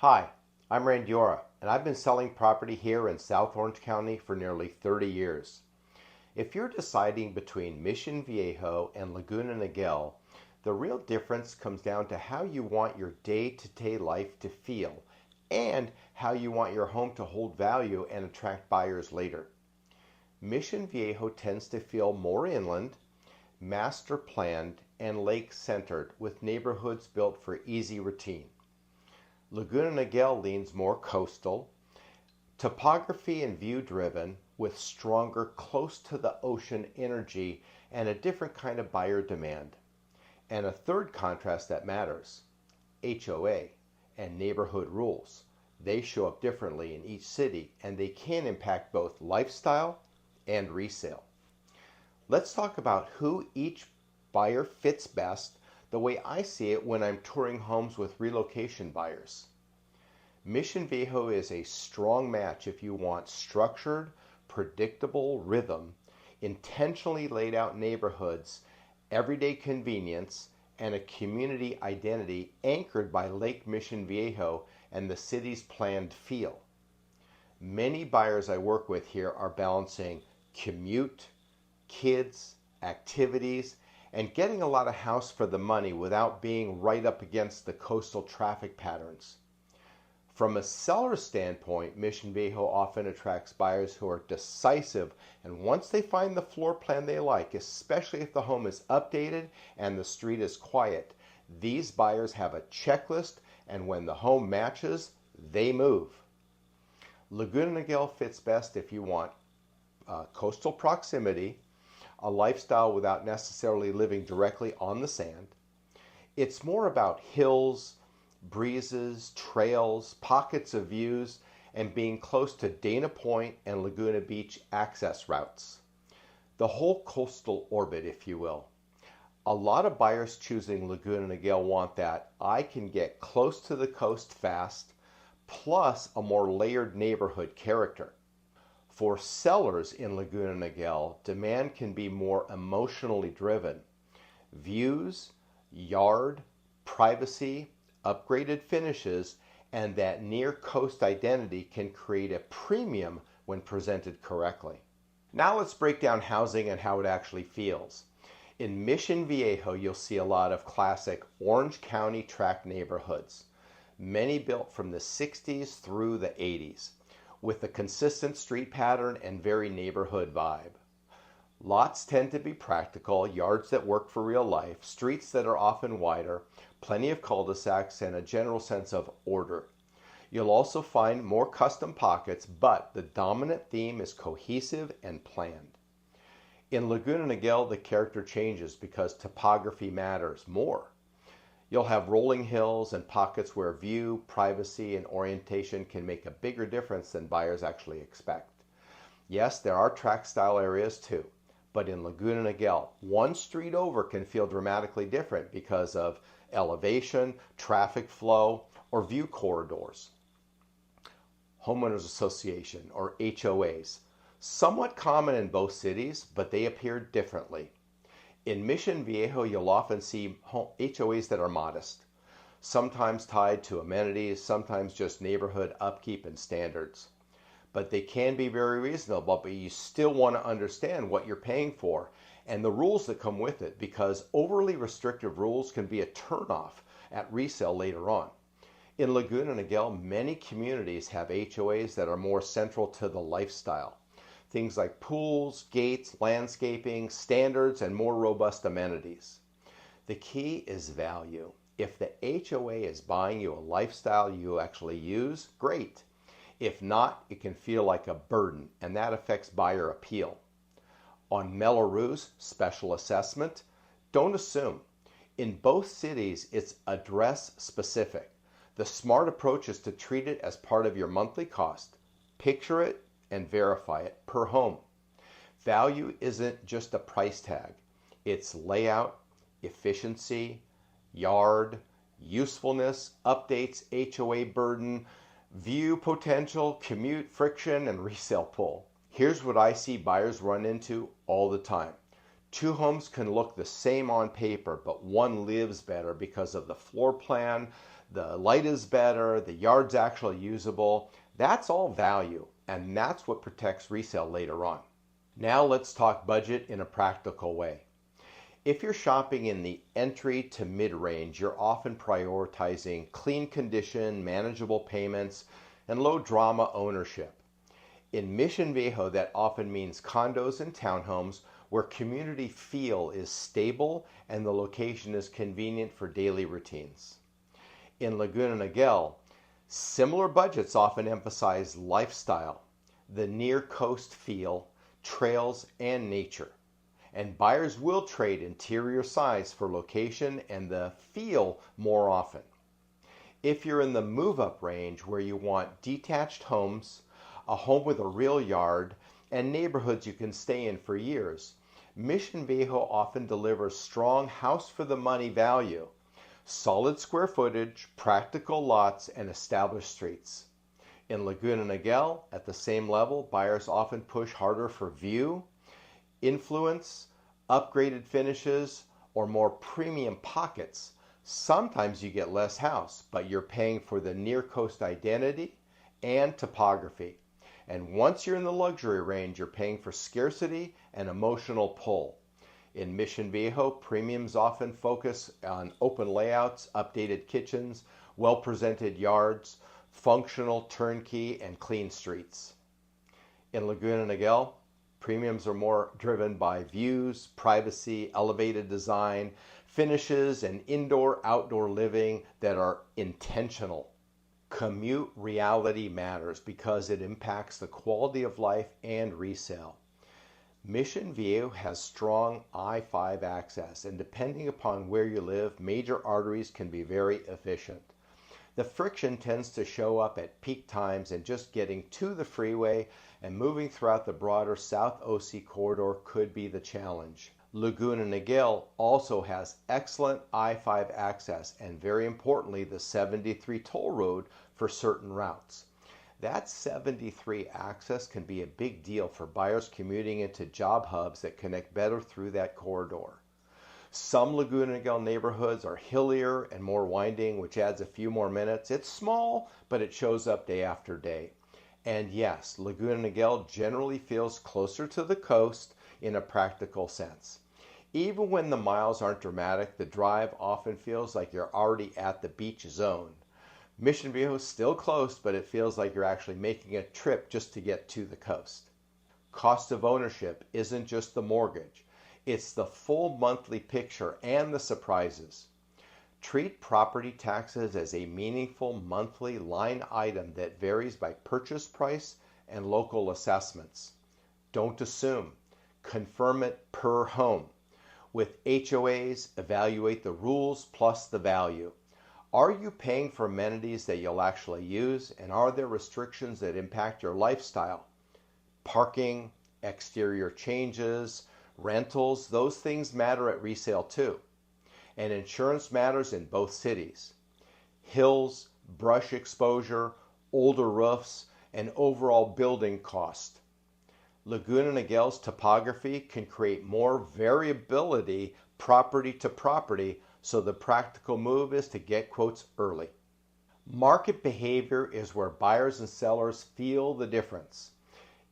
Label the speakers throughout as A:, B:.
A: Hi, I'm Randy Ora, and I've been selling property here in South Orange County for nearly 30 years. If you're deciding between Mission Viejo and Laguna Niguel, the real difference comes down to how you want your day-to-day life to feel and how you want your home to hold value and attract buyers later. Mission Viejo tends to feel more inland, master planned, and lake centered with neighborhoods built for easy routine. Laguna Niguel leans more coastal, topography and view driven, with stronger close to the ocean energy and a different kind of buyer demand. And a third contrast that matters, HOA and neighborhood rules. They show up differently in each city and they can impact both lifestyle and resale. Let's talk about who each buyer fits best the way I see it when I'm touring homes with relocation buyers. Mission Viejo is a strong match if you want structured, predictable rhythm, intentionally laid out neighborhoods, everyday convenience, and a community identity anchored by Lake Mission Viejo and the city's planned feel. Many buyers I work with here are balancing commute, kids, activities, and getting a lot of house for the money without being right up against the coastal traffic patterns. From a seller's standpoint, Mission Viejo often attracts buyers who are decisive, and once they find the floor plan they like, especially if the home is updated and the street is quiet, these buyers have a checklist, and when the home matches, they move. Laguna Niguel fits best if you want coastal proximity, a lifestyle without necessarily living directly on the sand. It's more about hills, breezes, trails, pockets of views, and being close to Dana Point and Laguna Beach access routes. The whole coastal orbit, if you will. A lot of buyers choosing Laguna Niguel want that I can get close to the coast fast, plus a more layered neighborhood character. For sellers in Laguna Niguel, demand can be more emotionally driven. Views, yard, privacy, upgraded finishes, and that near coast identity can create a premium when presented correctly. Now let's break down housing and how it actually feels. In Mission Viejo, you'll see a lot of classic Orange County tract neighborhoods, many built from the 60s through the 80s, with a consistent street pattern and very neighborhood vibe. Lots tend to be practical, yards that work for real life, streets that are often wider, plenty of cul-de-sacs, and a general sense of order. You'll also find more custom pockets, but the dominant theme is cohesive and planned. In Laguna Niguel, the character changes because topography matters more. You'll have rolling hills and pockets where view, privacy, and orientation can make a bigger difference than buyers actually expect. Yes, there are tract-style areas too, but in Laguna Niguel, one street over can feel dramatically different because of elevation, traffic flow, or view corridors. Homeowners Association, or HOAs, somewhat common in both cities, but they appear differently. In Mission Viejo, you'll often see HOAs that are modest, sometimes tied to amenities, sometimes just neighborhood upkeep and standards. But they can be very reasonable, but you still want to understand what you're paying for and the rules that come with it, because overly restrictive rules can be a turnoff at resale later on. In Laguna Niguel, many communities have HOAs that are more central to the lifestyle. Things like pools, gates, landscaping, standards, and more robust amenities. The key is value. If the HOA is buying you a lifestyle you actually use, great. If not, it can feel like a burden, and that affects buyer appeal. On Melrose, special assessment, don't assume. In both cities, it's address specific. The smart approach is to treat it as part of your monthly cost. Picture it and verify it per home. Value isn't just a price tag. It's layout, efficiency, yard, usefulness, updates, HOA burden, view potential, commute, friction, and resale pull. Here's what I see buyers run into all the time. Two homes can look the same on paper, but one lives better because of the floor plan, the light is better, the yard's actually usable. That's all value, and that's what protects resale later on. Now let's talk budget in a practical way. If you're shopping in the entry to mid-range, you're often prioritizing clean condition, manageable payments, and low drama ownership. In Mission Viejo, that often means condos and townhomes where community feel is stable and the location is convenient for daily routines. In Laguna Niguel, similar budgets often emphasize lifestyle, the near coast feel, trails, and nature. And buyers will trade interior size for location and the feel more often. If you're in the move-up range where you want detached homes, a home with a real yard, and neighborhoods you can stay in for years, Mission Viejo often delivers strong house for the money value, solid square footage, practical lots, and established streets. In Laguna Niguel, at the same level, buyers often push harder for view, influence, upgraded finishes, or more premium pockets. Sometimes you get less house, but you're paying for the near coast identity and topography. And once you're in the luxury range, you're paying for scarcity and emotional pull. In Mission Viejo, premiums often focus on open layouts, updated kitchens, well-presented yards, functional turnkey, and clean streets. In Laguna Niguel, premiums are more driven by views, privacy, elevated design, finishes, and indoor-outdoor living that are intentional. Commute reality matters because it impacts the quality of life and resale. Mission Viejo has strong I-5 access, and depending upon where you live, major arteries can be very efficient. The friction tends to show up at peak times, and just getting to the freeway and moving throughout the broader South OC corridor could be the challenge. Laguna Niguel also has excellent I-5 access and, very importantly, the 73 toll road for certain routes. That 73 access can be a big deal for buyers commuting into job hubs that connect better through that corridor. Some Laguna Niguel neighborhoods are hillier and more winding, which adds a few more minutes. It's small, but it shows up day after day. And yes, Laguna Niguel generally feels closer to the coast in a practical sense. Even when the miles aren't dramatic, the drive often feels like you're already at the beach zone. Mission Viejo is still close, but it feels like you're actually making a trip just to get to the coast. Cost of ownership isn't just the mortgage. It's the full monthly picture and the surprises. Treat property taxes as a meaningful monthly line item that varies by purchase price and local assessments. Don't assume. Confirm it per home. With HOAs, evaluate the rules plus the value. Are you paying for amenities that you'll actually use, and are there restrictions that impact your lifestyle? Parking, exterior changes, rentals, those things matter at resale too. And insurance matters in both cities. Hills, brush exposure, older roofs, and overall building cost. Laguna Niguel's topography can create more variability property to property, so the practical move is to get quotes early. Market behavior is where buyers and sellers feel the difference.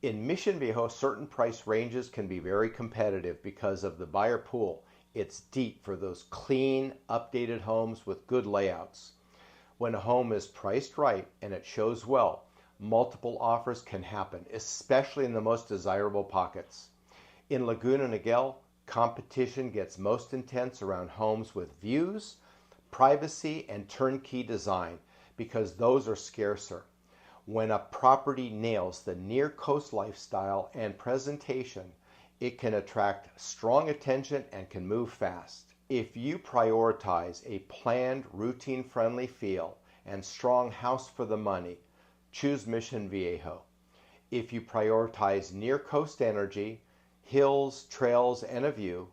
A: In Mission Viejo, certain price ranges can be very competitive because of the buyer pool. It's deep for those clean, updated homes with good layouts. When a home is priced right and it shows well, multiple offers can happen, especially in the most desirable pockets. In Laguna Niguel, competition gets most intense around homes with views, privacy, and turnkey design because those are scarcer. When a property nails the near coast lifestyle and presentation, it can attract strong attention and can move fast. If you prioritize a planned, routine-friendly feel and strong house for the money, choose Mission Viejo. If you prioritize near coast energy, hills, trails, and a view,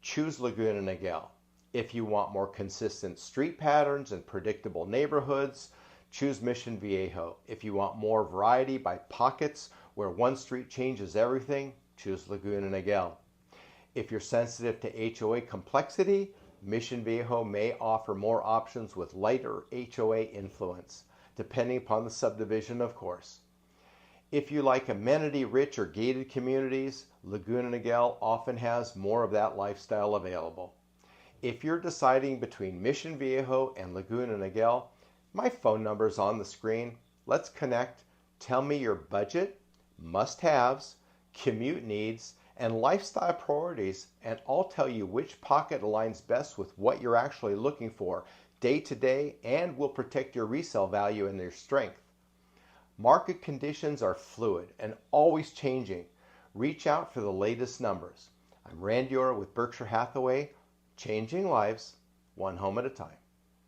A: choose Laguna Niguel. If you want more consistent street patterns and predictable neighborhoods, choose Mission Viejo. If you want more variety by pockets where one street changes everything, choose Laguna Niguel. If you're sensitive to HOA complexity, Mission Viejo may offer more options with lighter HOA influence, depending upon the subdivision, of course. If you like amenity-rich or gated communities, Laguna Niguel often has more of that lifestyle available. If you're deciding between Mission Viejo and Laguna Niguel, my phone number is on the screen. Let's connect. Tell me your budget, must-haves, commute needs, and lifestyle priorities, and I'll tell you which pocket aligns best with what you're actually looking for day to day and will protect your resale value and your strength. Market conditions are fluid and always changing. Reach out for the latest numbers. I'm Randy Orr with Berkshire Hathaway, changing lives one home at a time.